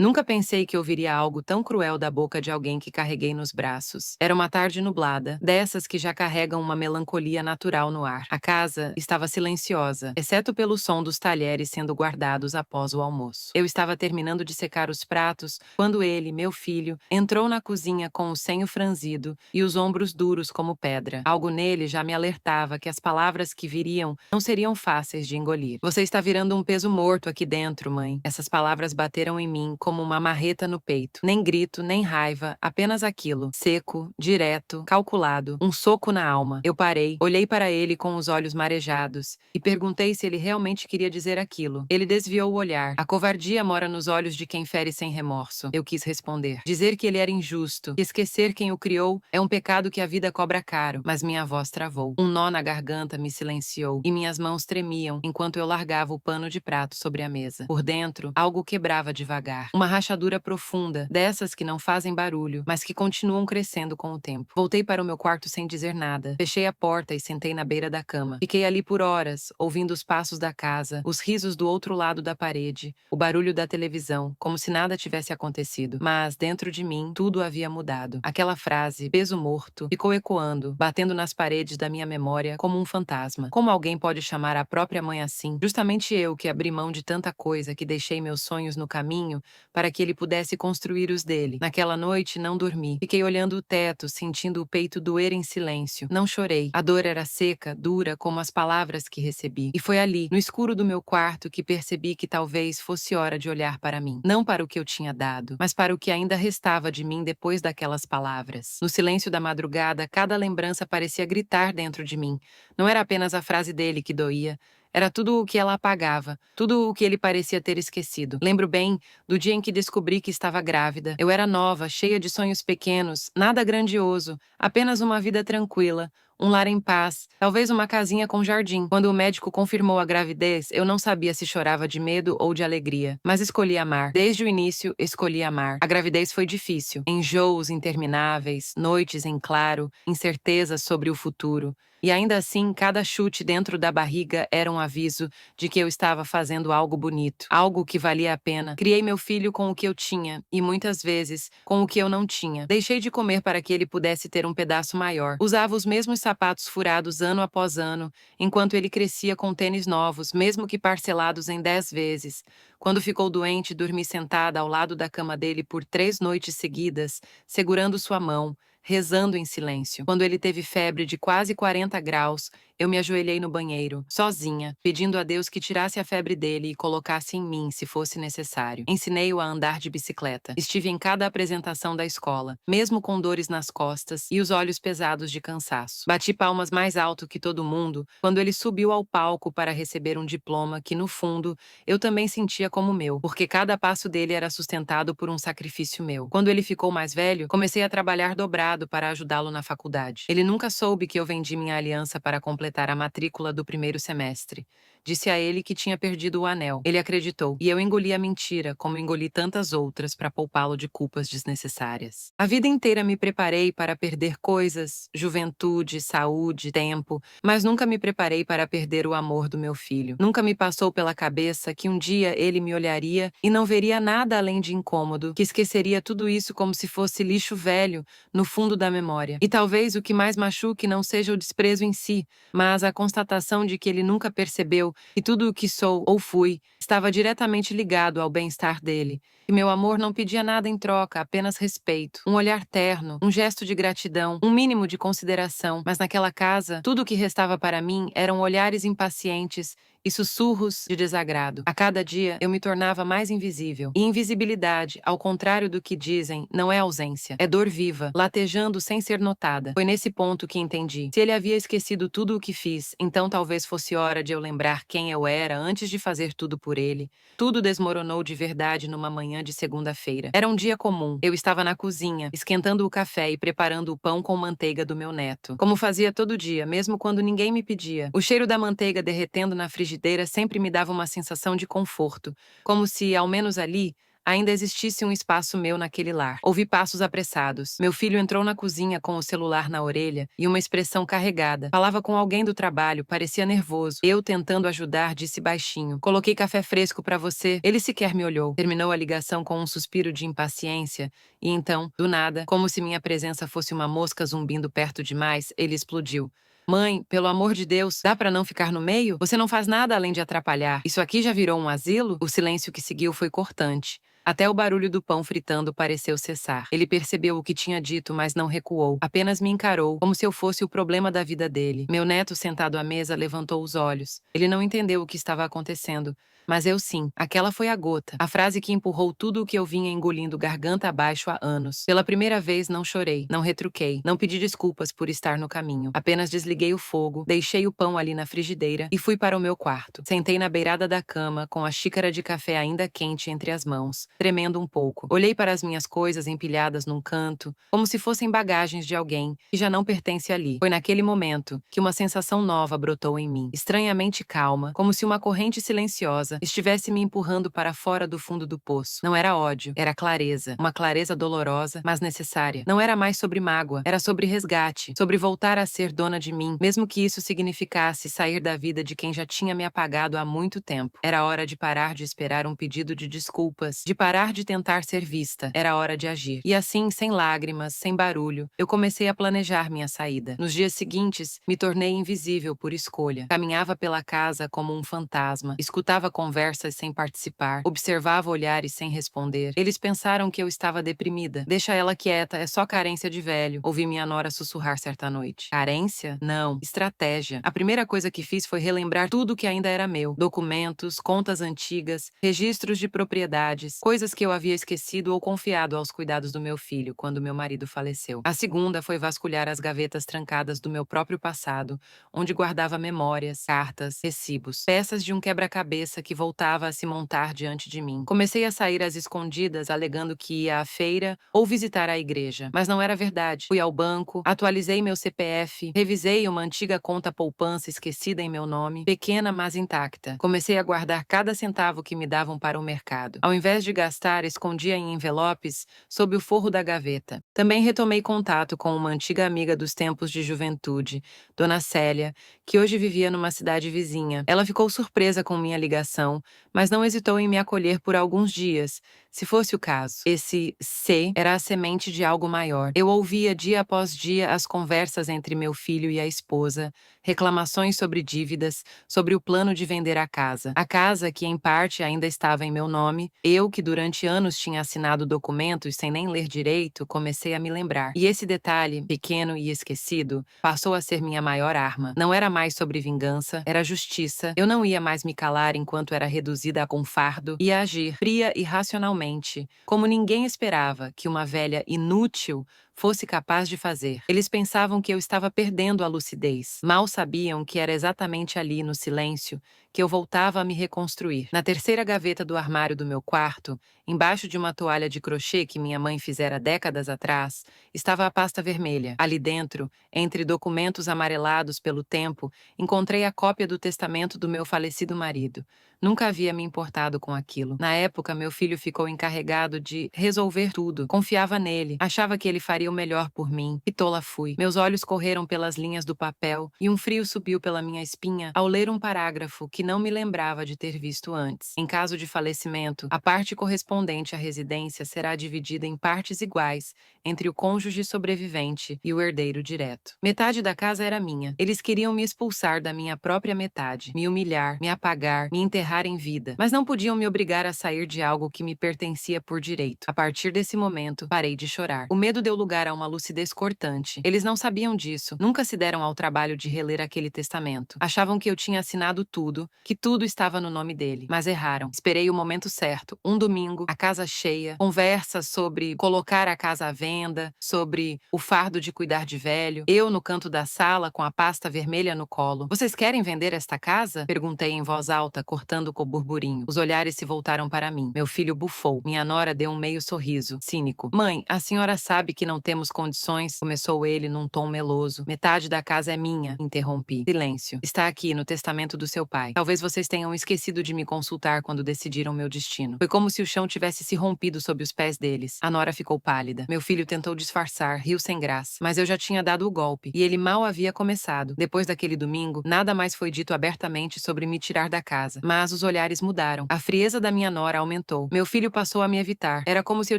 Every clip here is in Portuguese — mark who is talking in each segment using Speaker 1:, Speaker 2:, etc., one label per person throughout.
Speaker 1: Nunca pensei que ouviria algo tão cruel da boca de alguém que carreguei nos braços. Era uma tarde nublada, dessas que já carregam uma melancolia natural no ar. A casa estava silenciosa, exceto pelo som dos talheres sendo guardados após o almoço. Eu estava terminando de secar os pratos quando ele, meu filho, entrou na cozinha com o senho franzido e os ombros duros como pedra. Algo nele já me alertava que as palavras que viriam não seriam fáceis de engolir. Você está virando um peso morto aqui dentro, mãe. Essas palavras bateram em mim como uma marreta no peito. Nem grito, nem raiva, apenas aquilo. Seco, direto, calculado, um soco na alma. Eu parei, olhei para ele com os olhos marejados e perguntei se ele realmente queria dizer aquilo. Ele desviou o olhar. A covardia mora nos olhos de quem fere sem remorso. Eu quis responder. Dizer que ele era injusto, que esquecer quem o criou é um pecado que a vida cobra caro, mas minha voz travou. Um nó na garganta me silenciou e minhas mãos tremiam enquanto eu largava o pano de prato sobre a mesa. Por dentro, algo quebrava devagar. Uma rachadura profunda, dessas que não fazem barulho, mas que continuam crescendo com o tempo. Voltei para o meu quarto sem dizer nada. Fechei a porta e sentei na beira da cama. Fiquei ali por horas, ouvindo os passos da casa, os risos do outro lado da parede, o barulho da televisão, como se nada tivesse acontecido. Mas, dentro de mim, tudo havia mudado. Aquela frase, peso morto, ficou ecoando, batendo nas paredes da minha memória como um fantasma. Como alguém pode chamar a própria mãe assim? Justamente eu que abri mão de tanta coisa, que deixei meus sonhos no caminho, para que ele pudesse construir os dele. Naquela noite, não dormi. Fiquei olhando o teto, sentindo o peito doer em silêncio. Não chorei. A dor era seca, dura, como as palavras que recebi. E foi ali, no escuro do meu quarto, que percebi que talvez fosse hora de olhar para mim. Não para o que eu tinha dado, mas para o que ainda restava de mim depois daquelas palavras. No silêncio da madrugada, cada lembrança parecia gritar dentro de mim. Não era apenas a frase dele que doía, era tudo o que ela apagava, tudo o que ele parecia ter esquecido. Lembro bem do dia em que descobri que estava grávida. Eu era nova, cheia de sonhos pequenos, nada grandioso, apenas uma vida tranquila, um lar em paz, talvez uma casinha com jardim. Quando o médico confirmou a gravidez, eu não sabia se chorava de medo ou de alegria, mas escolhi amar. Desde o início, escolhi amar. A gravidez foi difícil. Enjoos intermináveis, noites em claro, incertezas sobre o futuro. E ainda assim, cada chute dentro da barriga era um aviso de que eu estava fazendo algo bonito, algo que valia a pena. Criei meu filho com o que eu tinha, e muitas vezes, com o que eu não tinha. Deixei de comer para que ele pudesse ter um pedaço maior. Usava os mesmos sapatos furados ano após ano, enquanto ele crescia com tênis novos, mesmo que parcelados em 10 vezes. Quando ficou doente, dormi sentada ao lado da cama dele por 3 noites seguidas, segurando sua mão, rezando em silêncio. Quando ele teve febre de quase 40 graus, eu me ajoelhei no banheiro, sozinha, pedindo a Deus que tirasse a febre dele e colocasse em mim, se fosse necessário. Ensinei-o a andar de bicicleta. Estive em cada apresentação da escola, mesmo com dores nas costas e os olhos pesados de cansaço. Bati palmas mais alto que todo mundo quando ele subiu ao palco para receber um diploma que, no fundo, eu também sentia como meu, porque cada passo dele era sustentado por um sacrifício meu. Quando ele ficou mais velho, comecei a trabalhar dobrado para ajudá-lo na faculdade. Ele nunca soube que eu vendi minha aliança para completar a matrícula do primeiro semestre. Disse a ele que tinha perdido o anel. Ele acreditou, e eu engoli a mentira, como engoli tantas outras para poupá-lo de culpas desnecessárias. A vida inteira me preparei para perder coisas, juventude, saúde, tempo, mas nunca me preparei para perder o amor do meu filho. Nunca me passou pela cabeça que um dia ele me olharia e não veria nada além de incômodo, que esqueceria tudo isso como se fosse lixo velho no fundo da memória. E talvez o que mais machuque não seja o desprezo em si, mas a constatação de que ele nunca percebeu que tudo o que sou ou fui estava diretamente ligado ao bem-estar dele. E meu amor não pedia nada em troca, apenas respeito, um olhar terno, um gesto de gratidão, um mínimo de consideração. Mas naquela casa, tudo o que restava para mim eram olhares impacientes e sussurros de desagrado. A cada dia, eu me tornava mais invisível. E invisibilidade, ao contrário do que dizem, não é ausência. É dor viva, latejando sem ser notada. Foi nesse ponto que entendi. Se ele havia esquecido tudo o que fiz, então talvez fosse hora de eu lembrar quem eu era antes de fazer tudo por ele. Tudo desmoronou de verdade numa manhã de segunda-feira. Era um dia comum. Eu estava na cozinha, esquentando o café e preparando o pão com manteiga do meu neto. Como fazia todo dia, mesmo quando ninguém me pedia. O cheiro da manteiga derretendo na frigideira sempre me dava uma sensação de conforto, como se, ao menos ali, ainda existisse um espaço meu naquele lar. Ouvi passos apressados. Meu filho entrou na cozinha com o celular na orelha e uma expressão carregada. Falava com alguém do trabalho, parecia nervoso. Eu, tentando ajudar, disse baixinho: "Coloquei café fresco para você." Ele sequer me olhou. Terminou a ligação com um suspiro de impaciência e então, do nada, como se minha presença fosse uma mosca zumbindo perto demais, ele explodiu: "Mãe, pelo amor de Deus, dá pra não ficar no meio? Você não faz nada além de atrapalhar. Isso aqui já virou um asilo?" O silêncio que seguiu foi cortante. Até o barulho do pão fritando pareceu cessar. Ele percebeu o que tinha dito, mas não recuou. Apenas me encarou, como se eu fosse o problema da vida dele. Meu neto, sentado à mesa, levantou os olhos. Ele não entendeu o que estava acontecendo. Mas eu sim. Aquela foi a gota. A frase que empurrou tudo o que eu vinha engolindo garganta abaixo há anos. Pela primeira vez não chorei, não retruquei, não pedi desculpas por estar no caminho. Apenas desliguei o fogo, deixei o pão ali na frigideira e fui para o meu quarto. Sentei na beirada da cama, com a xícara de café ainda quente entre as mãos, tremendo um pouco. Olhei para as minhas coisas empilhadas num canto, como se fossem bagagens de alguém que já não pertence ali. Foi naquele momento que uma sensação nova brotou em mim, estranhamente calma, como se uma corrente silenciosa estivesse me empurrando para fora do fundo do poço. Não era ódio, era clareza. Uma clareza dolorosa, mas necessária. Não era mais sobre mágoa, era sobre resgate, sobre voltar a ser dona de mim, mesmo que isso significasse sair da vida de quem já tinha me apagado há muito tempo. Era hora de parar de esperar um pedido de desculpas, de parar de tentar ser vista. Era hora de agir. E assim, sem lágrimas, sem barulho, eu comecei a planejar minha saída. Nos dias seguintes, me tornei invisível por escolha. Caminhava pela casa como um fantasma, escutava conversas sem participar, observava olhares sem responder. Eles pensaram que eu estava deprimida. "Deixa ela quieta, é só carência de velho", ouvi minha nora sussurrar certa noite. Carência? Não. Estratégia. A primeira coisa que fiz foi relembrar tudo que ainda era meu. Documentos, contas antigas, registros de propriedades, coisas que eu havia esquecido ou confiado aos cuidados do meu filho quando meu marido faleceu. A segunda foi vasculhar as gavetas trancadas do meu próprio passado, onde guardava memórias, cartas, recibos, peças de um quebra-cabeça que voltava a se montar diante de mim. Comecei a sair às escondidas, alegando que ia à feira ou visitar a igreja. Mas não era verdade. Fui ao banco, atualizei meu CPF, revisei uma antiga conta poupança esquecida em meu nome, pequena mas intacta. Comecei a guardar cada centavo que me davam para o mercado. Ao invés de gastar, escondia em envelopes sob o forro da gaveta. Também retomei contato com uma antiga amiga dos tempos de juventude, Dona Célia, que hoje vivia numa cidade vizinha. Ela ficou surpresa com minha ligação, mas não hesitou em me acolher por alguns dias, se fosse o caso. Esse "se" era a semente de algo maior. Eu ouvia dia após dia as conversas entre meu filho e a esposa, reclamações sobre dívidas, sobre o plano de vender a casa. A casa, que em parte ainda estava em meu nome, eu, que durante anos tinha assinado documentos sem nem ler direito, comecei a me lembrar. E esse detalhe, pequeno e esquecido, passou a ser minha maior arma. Não era mais sobre vingança, era justiça. Eu não ia mais me calar enquanto era reduzida a um fardo, ia agir, fria e racionalmente, como ninguém esperava que uma velha inútil fosse capaz de fazer. Eles pensavam que eu estava perdendo a lucidez. Mal sabiam que era exatamente ali, no silêncio, que eu voltava a me reconstruir. Na terceira gaveta do armário do meu quarto, embaixo de uma toalha de crochê que minha mãe fizera décadas atrás, estava a pasta vermelha. Ali dentro, entre documentos amarelados pelo tempo, encontrei a cópia do testamento do meu falecido marido. Nunca havia me importado com aquilo. Na época, meu filho ficou encarregado de resolver tudo. Confiava nele, achava que ele faria o melhor por mim. Que tola fui. Meus olhos correram pelas linhas do papel e um frio subiu pela minha espinha ao ler um parágrafo que não me lembrava de ter visto antes. Em caso de falecimento, a parte correspondente à residência será dividida em partes iguais entre o cônjuge sobrevivente e o herdeiro direto. Metade da casa era minha. Eles queriam me expulsar da minha própria metade, me humilhar, me apagar, me enterrar em vida, mas não podiam me obrigar a sair de algo que me pertencia por direito. A partir desse momento, parei de chorar. O medo deu lugar a uma lucidez cortante. Eles não sabiam disso, nunca se deram ao trabalho de reler aquele testamento. Achavam que eu tinha assinado tudo, que tudo estava no nome dele, mas erraram. Esperei o momento certo. Um domingo, a casa cheia, conversas sobre colocar a casa à venda, sobre o fardo de cuidar de velho. Eu no canto da sala com a pasta vermelha no colo. "Vocês querem vender esta casa?" Perguntei em voz alta, cortando com o burburinho. Os olhares se voltaram para mim. Meu filho bufou. Minha nora deu um meio sorriso, cínico. "Mãe, a senhora sabe que não temos condições, começou ele num tom meloso. Metade da casa é minha, interrompi. Silêncio. Está aqui no testamento do seu pai. Talvez vocês tenham esquecido de me consultar quando decidiram meu destino. Foi como se o chão tivesse se rompido sob os pés deles. A nora ficou pálida. Meu filho tentou disfarçar, riu sem graça. Mas eu já tinha dado o golpe, e ele mal havia começado. Depois daquele domingo, nada mais foi dito abertamente sobre me tirar da casa. Mas os olhares mudaram. A frieza da minha nora aumentou. Meu filho passou a me evitar. Era como se eu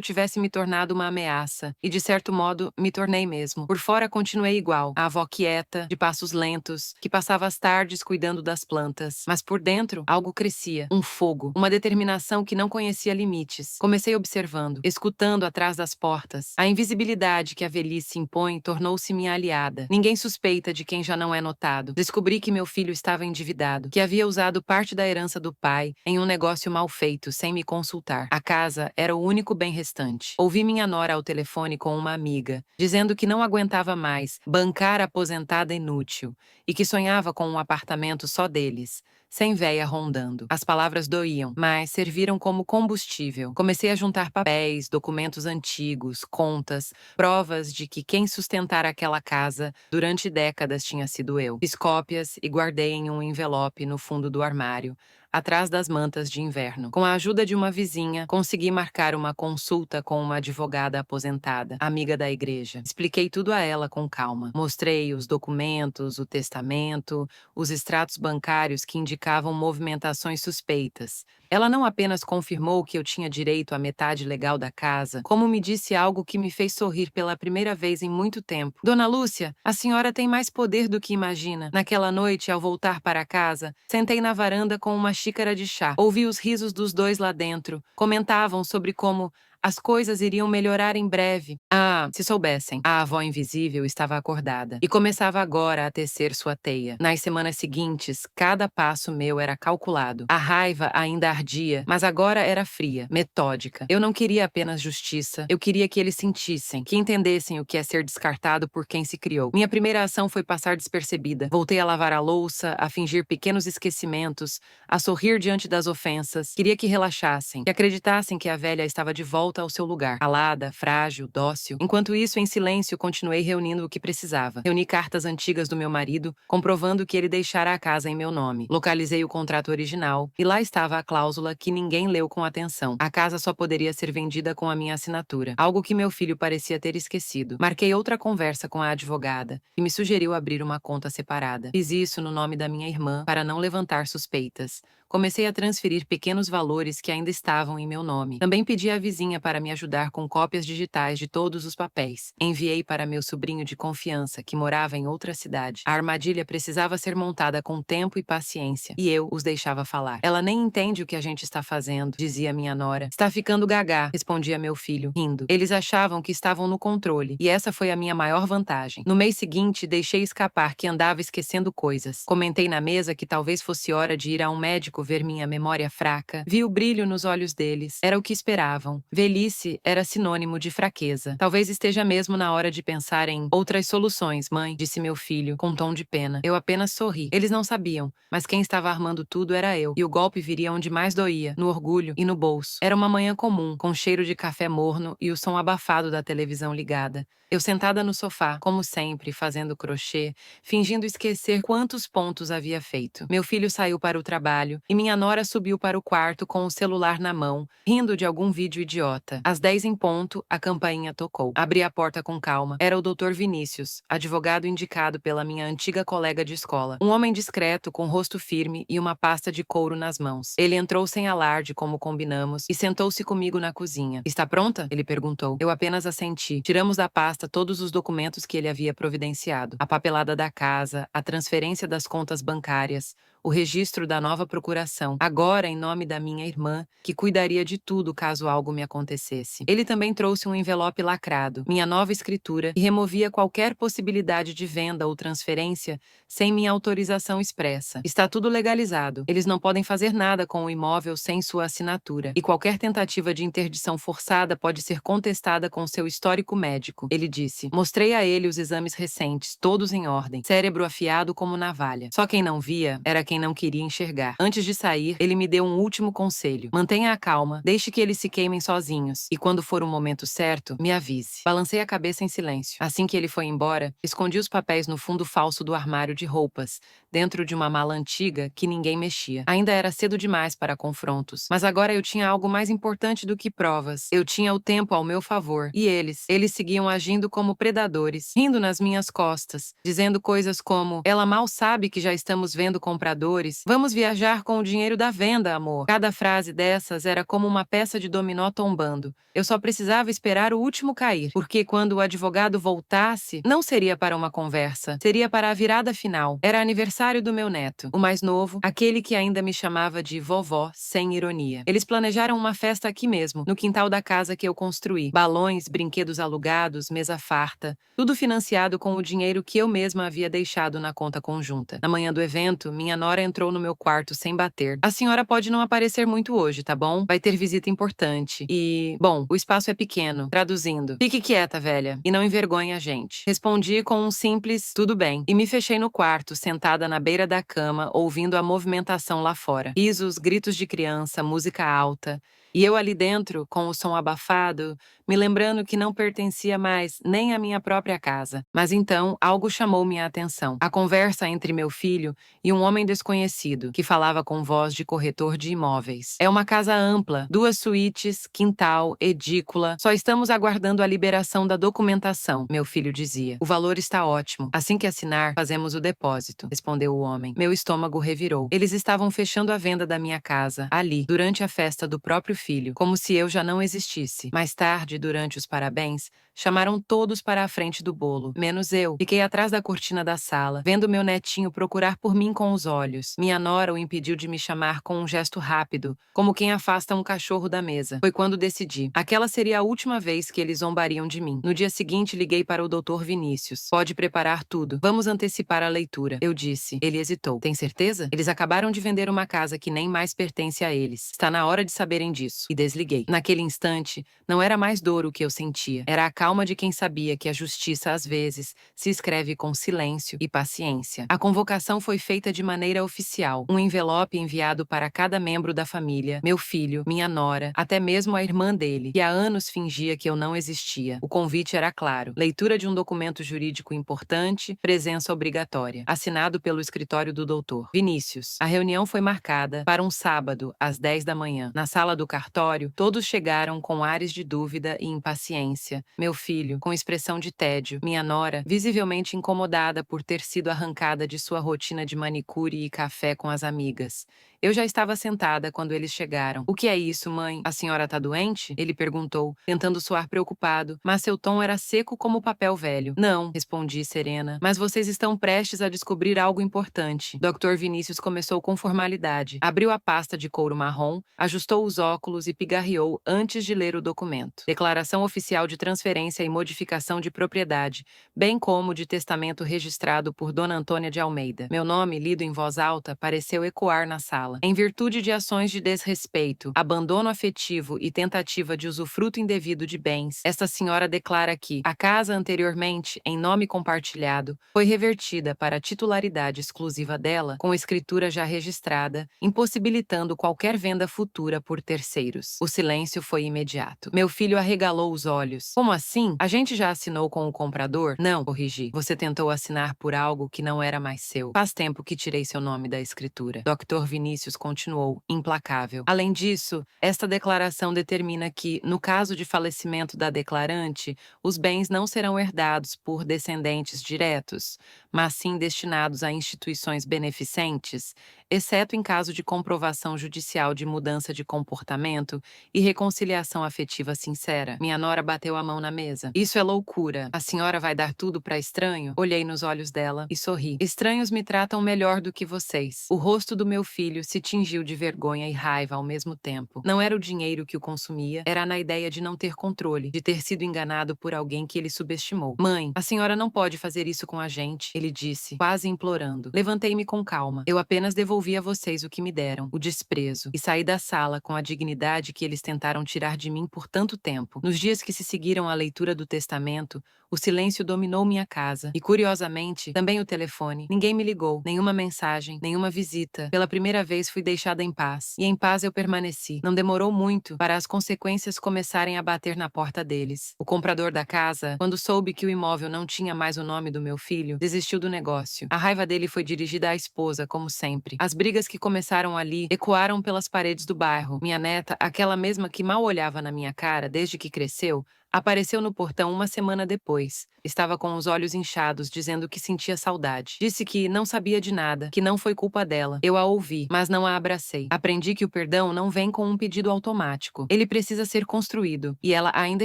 Speaker 1: tivesse me tornado uma ameaça. E, de certo modo, me tornei mesmo. Por fora, continuei igual. A avó quieta, de passos lentos, que passava as tardes cuidando das plantas. Mas por dentro, algo crescia. Um fogo. Uma determinação que não conhecia limites. Comecei observando, escutando atrás das portas. A invisibilidade que a velhice impõe tornou-se minha aliada. Ninguém suspeita de quem já não é notado. Descobri que meu filho estava endividado, que havia usado parte da herança do pai em um negócio mal feito, sem me consultar. A casa era o único bem restante. Ouvi minha nora ao telefone com uma amiga, dizendo que não aguentava mais bancar a aposentada inútil e que sonhava com um apartamento só deles, sem véia rondando. As palavras doíam, mas serviram como combustível. Comecei a juntar papéis, documentos antigos, contas, provas de que quem sustentara aquela casa durante décadas tinha sido eu. Fiz cópias e guardei em um envelope no fundo do armário, atrás das mantas de inverno. Com a ajuda de uma vizinha, consegui marcar uma consulta com uma advogada aposentada, amiga da igreja. Expliquei tudo a ela com calma. Mostrei os documentos, o testamento, os extratos bancários que indicavam movimentações suspeitas. Ela não apenas confirmou que eu tinha direito à metade legal da casa, como me disse algo que me fez sorrir pela primeira vez em muito tempo. Dona Lúcia, a senhora tem mais poder do que imagina. Naquela noite, ao voltar para casa, sentei na varanda com uma xícara de chá. Ouvi os risos dos dois lá dentro. Comentavam sobre como as coisas iriam melhorar em breve. Ah, se soubessem. A avó invisível estava acordada e começava agora a tecer sua teia. Nas semanas seguintes, cada passo meu era calculado. A raiva ainda ardia, mas agora era fria, metódica. Eu não queria apenas justiça. Eu queria que eles sentissem, que entendessem o que é ser descartado por quem se criou. Minha primeira ação foi passar despercebida. Voltei a lavar a louça, a fingir pequenos esquecimentos, a sorrir diante das ofensas. Queria que relaxassem, que acreditassem que a velha estava de volta ao seu lugar, calada, frágil, dócil. Enquanto isso, em silêncio, continuei reunindo o que precisava. Reuni cartas antigas do meu marido, comprovando que ele deixara a casa em meu nome. Localizei o contrato original, e lá estava a cláusula que ninguém leu com atenção. A casa só poderia ser vendida com a minha assinatura, algo que meu filho parecia ter esquecido. Marquei outra conversa com a advogada, que me sugeriu abrir uma conta separada. Fiz isso no nome da minha irmã, para não levantar suspeitas. Comecei a transferir pequenos valores que ainda estavam em meu nome. Também pedi à vizinha para me ajudar com cópias digitais de todos os papéis. Enviei para meu sobrinho de confiança, que morava em outra cidade. A armadilha precisava ser montada com tempo e paciência, e eu os deixava falar. Ela nem entende o que a gente está fazendo, dizia minha nora. Está ficando gagá, respondia meu filho, rindo. Eles achavam que estavam no controle, e essa foi a minha maior vantagem. No mês seguinte, deixei escapar que andava esquecendo coisas. Comentei na mesa que talvez fosse hora de ir a um médico ver minha memória fraca. Vi o brilho nos olhos deles. Era o que esperavam. Velhice era sinônimo de fraqueza. Talvez esteja mesmo na hora de pensar em outras soluções, mãe, disse meu filho, com tom de pena. Eu apenas sorri. Eles não sabiam, mas quem estava armando tudo era eu. E o golpe viria onde mais doía, no orgulho e no bolso. Era uma manhã comum, com cheiro de café morno e o som abafado da televisão ligada. Eu sentada no sofá, como sempre, fazendo crochê, fingindo esquecer quantos pontos havia feito. Meu filho saiu para o trabalho e minha nora subiu para o quarto com o celular na mão, rindo de algum vídeo idiota. Às 10 em ponto, a campainha tocou. Abri a porta com calma. Era o Dr. Vinícius, advogado indicado pela minha antiga colega de escola. Um homem discreto, com rosto firme e uma pasta de couro nas mãos. Ele entrou sem alarde, como combinamos, e sentou-se comigo na cozinha. Está pronta? Ele perguntou. Eu apenas assenti. Tiramos da pasta todos os documentos que ele havia providenciado. A papelada da casa, a transferência das contas bancárias, o registro da nova procuração, agora em nome da minha irmã, que cuidaria de tudo caso algo me acontecesse. Ele também trouxe um envelope lacrado, minha nova escritura, e removia qualquer possibilidade de venda ou transferência sem minha autorização expressa. Está tudo legalizado. Eles não podem fazer nada com o imóvel sem sua assinatura, e qualquer tentativa de interdição forçada pode ser contestada com seu histórico médico, ele disse. Mostrei a ele os exames recentes, todos em ordem, cérebro afiado como navalha. Só quem não via era quem não queria enxergar. Antes de sair, ele me deu um último conselho. Mantenha a calma, deixe que eles se queimem sozinhos, e quando for o momento certo, me avise. Balancei a cabeça em silêncio. Assim que ele foi embora, escondi os papéis no fundo falso do armário de roupas, dentro de uma mala antiga que ninguém mexia. Ainda era cedo demais para confrontos, mas agora eu tinha algo mais importante do que provas. Eu tinha o tempo ao meu favor, e eles seguiam agindo como predadores, rindo nas minhas costas, dizendo coisas como: ela mal sabe que já estamos vendo compradores, vamos viajar com o dinheiro da venda, amor. Cada frase dessas era como uma peça de dominó tombando. Eu só precisava esperar o último cair, porque quando o advogado voltasse, não seria para uma conversa, seria para a virada final. Era aniversário do meu neto, o mais novo, aquele que ainda me chamava de vovó, sem ironia. Eles planejaram uma festa aqui mesmo, no quintal da casa que eu construí. Balões, brinquedos alugados, mesa farta, tudo financiado com o dinheiro que eu mesma havia deixado na conta conjunta. Na manhã do evento, minha nora entrou no meu quarto sem bater. A senhora pode não aparecer muito hoje, tá bom? Vai ter visita importante. E, bom, o espaço é pequeno. Traduzindo, fique quieta, velha, e não envergonhe a gente. Respondi com um simples tudo bem, e me fechei no quarto, sentada na beira da cama, ouvindo a movimentação lá fora. Risos, gritos de criança, música alta. E eu ali dentro, com o som abafado, me lembrando que não pertencia mais nem à minha própria casa. Mas então, algo chamou minha atenção. A conversa entre meu filho e um homem desconhecido, que falava com voz de corretor de imóveis. É uma casa ampla, 2 suítes, quintal, edícula. Só estamos aguardando a liberação da documentação, meu filho dizia. O valor está ótimo. Assim que assinar, fazemos o depósito, respondeu o homem. Meu estômago revirou. Eles estavam fechando a venda da minha casa, ali, durante a festa do próprio filho, como se eu já não existisse. Mais tarde, durante os parabéns, chamaram todos para a frente do bolo, menos eu. Fiquei atrás da cortina da sala, vendo meu netinho procurar por mim com os olhos. Minha nora o impediu de me chamar com um gesto rápido, como quem afasta um cachorro da mesa. Foi quando decidi. Aquela seria a última vez que eles zombariam de mim. No dia seguinte, liguei para o Dr. Vinícius. Pode preparar tudo. Vamos antecipar a leitura, eu disse. Ele hesitou. Tem certeza? Eles acabaram de vender uma casa que nem mais pertence a eles. Está na hora de saberem disso. E desliguei. Naquele instante, não era mais dor o que eu sentia. Era a calma de quem sabia que a justiça, às vezes, se escreve com silêncio e paciência. A convocação foi feita de maneira oficial. Um envelope enviado para cada membro da família, meu filho, minha nora, até mesmo a irmã dele, que há anos fingia que eu não existia. O convite era claro. Leitura de um documento jurídico importante, presença obrigatória. Assinado pelo escritório do doutor Vinícius. A reunião foi marcada para um sábado, às 10 da manhã. Na sala do cartório, todos chegaram com ares de dúvida e impaciência. Meu filho, com expressão de tédio. Minha nora, visivelmente incomodada por ter sido arrancada de sua rotina de manicure e café com as amigas. Eu já estava sentada quando eles chegaram. O que é isso, mãe? A senhora tá doente? Ele perguntou, tentando soar preocupado, mas seu tom era seco como papel velho. Não, respondi serena, mas vocês estão prestes a descobrir algo importante. Dr. Vinícius começou com formalidade. Abriu a pasta de couro marrom, ajustou os óculos e pigarreou antes de ler o documento. Declaração oficial de transferência e modificação de propriedade, bem como de testamento registrado por Dona Antônia de Almeida. Meu nome, lido em voz alta, pareceu ecoar na sala. Em virtude de ações de desrespeito, abandono afetivo e tentativa de usufruto indevido de bens, esta senhora declara que a casa anteriormente, em nome compartilhado, foi revertida para a titularidade exclusiva dela, com escritura já registrada, impossibilitando qualquer venda futura por terceiros. O silêncio foi imediato. Meu filho arregalou os olhos. Como assim? A gente já assinou com o comprador? Não, corrigi. Você tentou assinar por algo que não era mais seu. Faz tempo que tirei seu nome da escritura. Dr. Vinícius continuou, implacável. Além disso, esta declaração determina que, no caso de falecimento da declarante, os bens não serão herdados por descendentes diretos, mas sim destinados a instituições beneficentes, exceto em caso de comprovação judicial de mudança de comportamento e reconciliação afetiva sincera. Minha nora bateu a mão na mesa. Isso é loucura. A senhora vai dar tudo para estranho? Olhei nos olhos dela e sorri. Estranhos me tratam melhor do que vocês. O rosto do meu filho se tingiu de vergonha e raiva ao mesmo tempo. Não era o dinheiro que o consumia, era na ideia de não ter controle, de ter sido enganado por alguém que ele subestimou. Mãe, a senhora não pode fazer isso com a gente, ele disse, quase implorando. Levantei-me com calma. Eu apenas devolvi a vocês o que me deram, o desprezo, e saí da sala com a dignidade que eles tentaram tirar de mim por tanto tempo. Nos dias que se seguiram à leitura do testamento, o silêncio dominou minha casa e, curiosamente, também o telefone. Ninguém me ligou, nenhuma mensagem, nenhuma visita. Pela primeira vez fui deixada em paz. E em paz eu permaneci. Não demorou muito para as consequências começarem a bater na porta deles. O comprador da casa, quando soube que o imóvel não tinha mais o nome do meu filho, desistiu do negócio. A raiva dele foi dirigida à esposa, como sempre. As brigas que começaram ali ecoaram pelas paredes do bairro. Minha neta, aquela mesma que mal olhava na minha cara desde que cresceu, apareceu no portão uma semana depois. Estava com os olhos inchados, dizendo que sentia saudade. Disse que não sabia de nada, que não foi culpa dela. Eu a ouvi, mas não a abracei. Aprendi que o perdão não vem com um pedido automático. Ele precisa ser construído, e ela ainda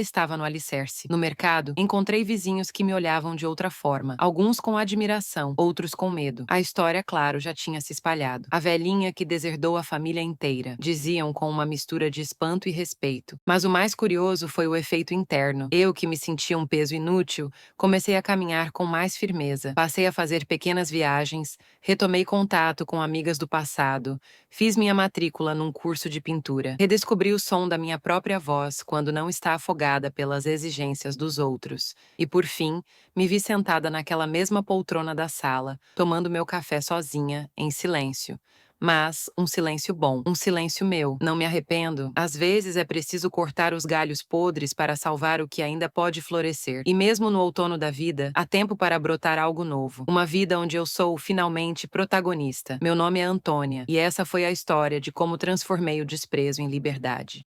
Speaker 1: estava no alicerce. No mercado, encontrei vizinhos que me olhavam de outra forma, alguns com admiração, outros com medo. A história, claro, já tinha se espalhado. A velhinha que deserdou a família inteira, diziam com uma mistura de espanto e respeito. Mas o mais curioso foi o efeito interno. Eu, que me sentia um peso inútil, comecei a caminhar com mais firmeza. Passei a fazer pequenas viagens, retomei contato com amigas do passado, fiz minha matrícula num curso de pintura, redescobri o som da minha própria voz quando não está afogada pelas exigências dos outros. E, por fim, me vi sentada naquela mesma poltrona da sala, tomando meu café sozinha, em silêncio. Mas um silêncio bom, um silêncio meu. Não me arrependo. Às vezes é preciso cortar os galhos podres para salvar o que ainda pode florescer. E mesmo no outono da vida, há tempo para brotar algo novo. Uma vida onde eu sou finalmente protagonista. Meu nome é Antônia, e essa foi a história de como transformei o desprezo em liberdade.